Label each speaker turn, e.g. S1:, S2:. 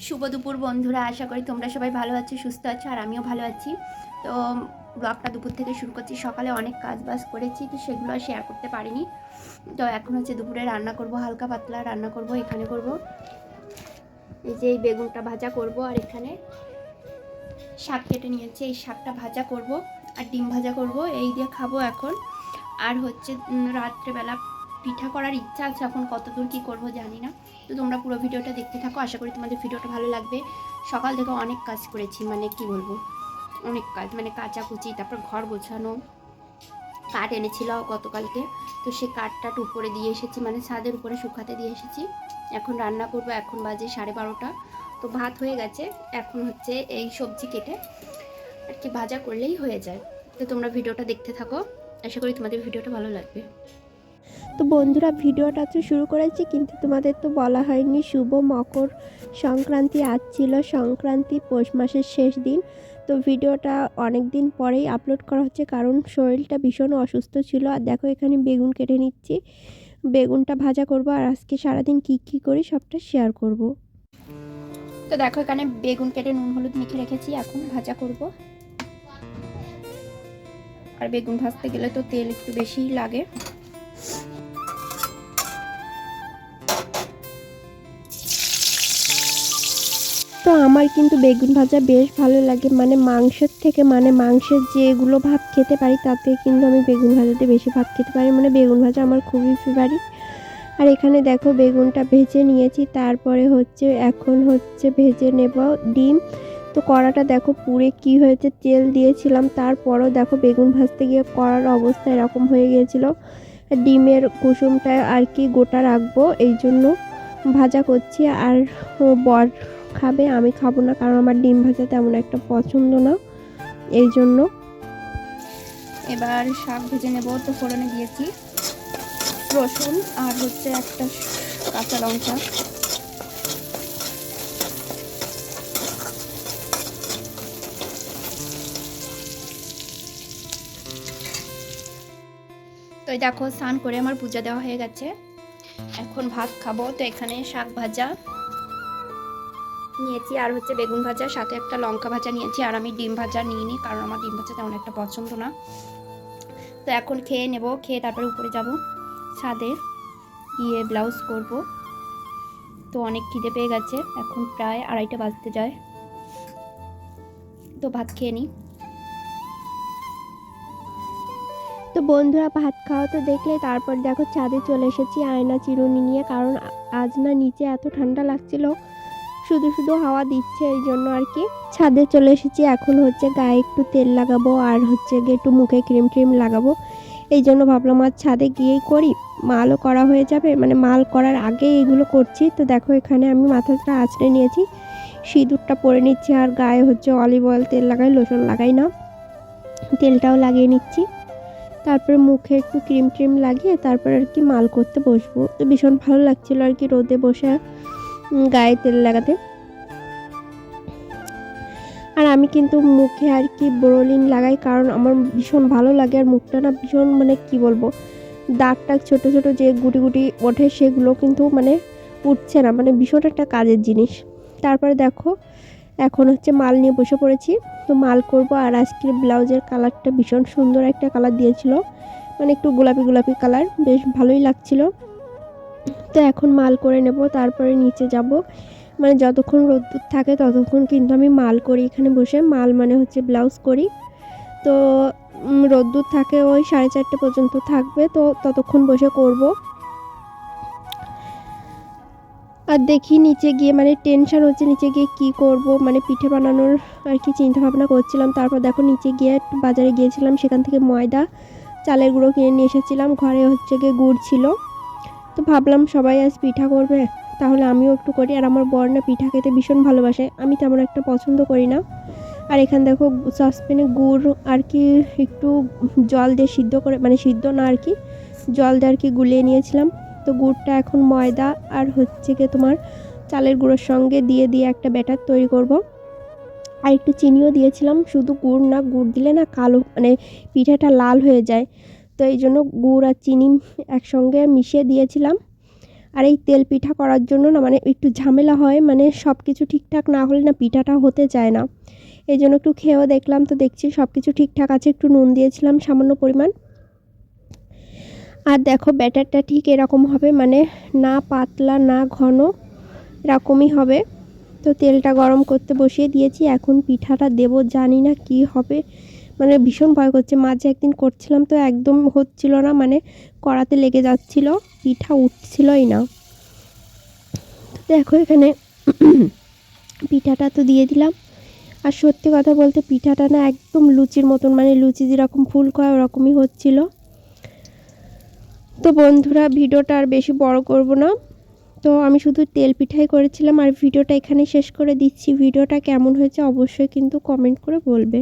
S1: শুভ দুপুর বন্ধুরা, আশা করি তোমরা সবাই ভালো আছো, সুস্থ আছো, আর আমিও ভালো আছি। তো ব্লগটা দুপুর থেকে শুরু করছি। সকালে অনেক কাজ বাজ করেছি, তো সেগুলো আর শেয়ার করতে পারিনি। তো এখন হচ্ছে দুপুরে রান্না করব, হালকা পাতলা রান্না করব। এখানে করব এই যে এই বেগুনটা ভাজা করব, আর এখানে শাক কেটে নিয়েছি, এই শাকটা ভাজা করব, আর ডিম ভাজা করব, এই দিয়ে খাবো এখন। আর হচ্ছে রাত্রেবেলা পিঠা করার ইচ্ছা আছে, এখন কতদূর কী করব জানি না। তো তোমরা পুরো ভিডিওটা দেখতে থাকো, আশা করি তোমাদের ভিডিওটা ভালো লাগবে। সকাল থেকে অনেক কাজ করেছি, মানে কি বলবো, অনেক কাজ, মানে কাচাকুচি, তারপর ঘর গোছানো। কাঠ এনেছিল গতকালকে, তো সেই কাঠটা উপরে দিয়ে এসেছি, মানে ছাদের উপরে শুকাতে দিয়ে এসেছি। এখন রান্না করব, এখন বাজে 12:30। তো ভাত হয়ে গেছে, এখন হচ্ছে এই সবজি কেটে আর কি ভাজা করলেই হয়ে যায়। তো তোমরা ভিডিওটা দেখতে থাকো, আশা করি তোমাদের ভিডিওটা ভালো লাগবে।
S2: তো বন্ধুরা, ভিডিওটা তো শুরু করেছি, কিন্তু তোমাদের তো বলা হয়নি শুভ মকর সংক্রান্তি আজ ছিল সংক্রান্তি, পৌষ মাসের শেষ দিন। তো ভিডিওটা অনেক দিন পরেই আপলোড করা হচ্ছে, কারণ শরীরটা ভীষণ অসুস্থ ছিল। আর দেখো এখানে বেগুন কেটে নিচ্ছি, বেগুনটা ভাজা করব, আর আজকে সারাদিন কী করি সবটা শেয়ার করব।
S1: তো দেখো এখানে বেগুন কেটে নুন হলুদ মেখে রেখেছি, এখন ভাজা করব। আর বেগুন ভাজতে গেলে তো তেল একটু বেশিই লাগে।
S2: তো আমার কিন্তু বেগুন ভাজা বেশ ভালো লাগে, মানে মাংসের থেকে, মানে মাংসের যেগুলো ভাত খেতে পারি তাতে কিন্তু আমি বেগুন ভাজাতে বেশি ভাত খেতে পারি, মানে বেগুন ভাজা আমার খুবই ফেভারিট। আর এখানে দেখো বেগুনটা ভেজে নিয়েছি, তারপরে হচ্ছে এখন হচ্ছে ভেজে নেব ডিম। তো কড়াটা দেখো পুড়ে কি হয়েছে, তেল দিয়েছিলাম, তারপরও দেখো বেগুন ভাজতে গিয়ে কড়ার অবস্থা এরকম হয়ে গিয়েছিল। ডিমের কুসুমটা আর কি গোটা রাখবো, এই জন্য ভাজা করছি। আর বর খাবে, আমি খাবো না, কারণ আমার ডিম ভাজা তেমন একটা পছন্দ না, এই জন্য।
S1: এবার শাক ভেজে নেব। তো ফোড়নে দিয়েছি রসুন আর হচ্ছে একটা কাঁচা লঙ্কা। তো দেখো স্নান করে আমার পূজা দেওয়া হয়ে গেছে, এখন ভাত খাবো। তো এখানে শাক ভাজা নিয়েছি, আর হচ্ছে বেগুন ভাজা, সাথে একটা লঙ্কা ভাজা নিয়েছি। আর আমি ডিম ভাজা নিইনি, কারণ আমার ডিম ভাজা তেমন একটা পছন্দ না। তো এখন খেয়ে নেব, খেয়ে তারপরে উপরে যাব, ছাদে গিয়ে ব্লাউজ করব। তো অনেক খিদে পেয়ে গেছে, এখন প্রায় 2:30 বাজতে যায়। তো ভাত খেয়ে নিই।
S2: তো বন্ধুরা, ভাত খাওয়া তো দেখলে, তারপর দেখো ছাদে চলে এসেছি আয়না চিরুনি নিয়ে, কারণ আজ না নিচে এত ঠান্ডা লাগছিল, শুধু শুধু হাওয়া দিচ্ছে, এই জন্য আর কি ছাদে চলে এসেছি। এখন হচ্ছে গায়ে একটু তেল লাগাবো, আর হচ্ছে গিয়ে একটু মুখে ক্রিম লাগাবো, এই জন্য ভাবলাম আজ ছাদে গিয়েই করি, মালও করা হয়ে যাবে, মানে মাল করার আগে এগুলো করছি। তো দেখো এখানে আমি মাথাটা আঁচড়ে নিয়েছি, সিঁদুরটা পরে নিচ্ছি, আর গায়ে হচ্ছে অলিভ অয়েল তেল লাগাই, লোশন লাগাই না, তেলটাও লাগিয়ে নিচ্ছি। তারপরে মুখে একটু ক্রিম লাগিয়ে তারপর আর কি মাল করতে বসবো। তো ভীষণ ভালো লাগছিল আর কি রোদে বসে গায়ে তেল লাগাতে। আর আমি কিন্তু মুখে আর কি বোরোলিন লাগাই, কারণ আমার ভীষণ ভালো লাগে, আর মুখটা না ভীষণ, মানে কি বলবো, দাগ টাগ ছোটো ছোটো যে গুটি গুটি ওঠে সেগুলো কিন্তু মানে উঠছে না, মানে ভীষণ একটা কাজের জিনিস। তারপরে দেখো এখন হচ্ছে মাল নিয়ে বসে পড়েছি, তো মাল করব। আর আজকের ব্লাউজের কালারটা ভীষণ সুন্দর একটা কালার দিয়েছিল, মানে একটু গোলাপি কালার, বেশ ভালোই লাগছিল। তো এখন মাল করে নেব, তারপরে নিচে যাব, মানে যতক্ষণ রোদ্দুর থাকে ততক্ষণ কিন্তু আমি মাল করি, এখানে বসে মাল মানে হচ্ছে ব্লাউজ করি। তো রোদ্দুর থাকে ওই 4:30 পর্যন্ত থাকবে, তো ততক্ষণ বসে করব। আর দেখি নিচে গিয়ে, মানে টেনশন হচ্ছে নিচে গিয়ে কি করব, মানে পিঠে বানানোর আর কি চিন্তা ভাবনা করছিলাম। তারপর দেখো নিচে গিয়ে একটু বাজারে গিয়েছিলাম, সেখান থেকে ময়দা চালের গুঁড়ো কিনে নিয়ে এসেছিলাম, ঘরে হচ্ছে গিয়ে গুড় ছিল। তো ভাবলাম সবাই আজ পিঠা করবে, তাহলে আমিও একটু করি। আর আমার বর না পিঠা খেতে ভীষণ ভালোবাসে, আমি তেমন একটা পছন্দ করি না। আর এখানে দেখো সসপ্যানে গুড় আর কি একটু জল দিয়ে সিদ্ধ করে, মানে সিদ্ধ না আর কি, জল দিয়ে আর কি গুলিয়ে নিয়েছিলাম। তো গুড়টা এখন ময়দা আর হচ্ছে গিয়ে তোমার চালের গুঁড়োর সঙ্গে দিয়ে একটা ব্যাটার তৈরি করব। আর একটু চিনিও দিয়েছিলাম, শুধু গুড় না, গুড় দিলে না কালো, মানে পিঠাটা লাল হয়ে যায়, তো এই জন্য গুড় আর চিনি একসঙ্গে মিশিয়ে দিয়েছিলাম। আর এই তেল পিঠা করার জন্য না মানে একটু ঝামেলা হয়, মানে সব কিছু ঠিকঠাক না হলে না পিঠাটা হতে চায় না। এই জন্য একটু খেয়েও দেখলাম, তো দেখছি সব কিছু ঠিকঠাক আছে। একটু নুন দিয়েছিলাম সামান্য পরিমাণ। আর দেখো ব্যাটারটা ঠিক এরকম হবে, মানে না পাতলা না ঘন, এরকমই হবে। তো তেলটা গরম করতে বসিয়ে দিয়েছি, এখন পিঠাটা দেব, জানি না কি হবে, মানে ভীষণ ভয় করছে। মাঝে একদিন করছিলাম তো একদম হচ্ছিল না, মানে কড়াতে লেগে যাচ্ছিল, পিঠা উঠছিলই না। তো দেখো এখানে পিঠাটা তো দিয়ে দিলাম। আর সত্যি কথা বলতে পিঠাটা না একদম লুচির মতন, মানে লুচি যেরকম ফুল কয় ওরকমই হচ্ছিল। তো বন্ধুরা ভিডিওটা আর বেশি বড় করব না, তো আমি শুধু তেল পিঠাই করেছিলাম আর ভিডিওটা এখানে শেষ করে দিচ্ছি। ভিডিওটা কেমন হয়েছে অবশ্যই কিন্তু কমেন্ট করে বলবে।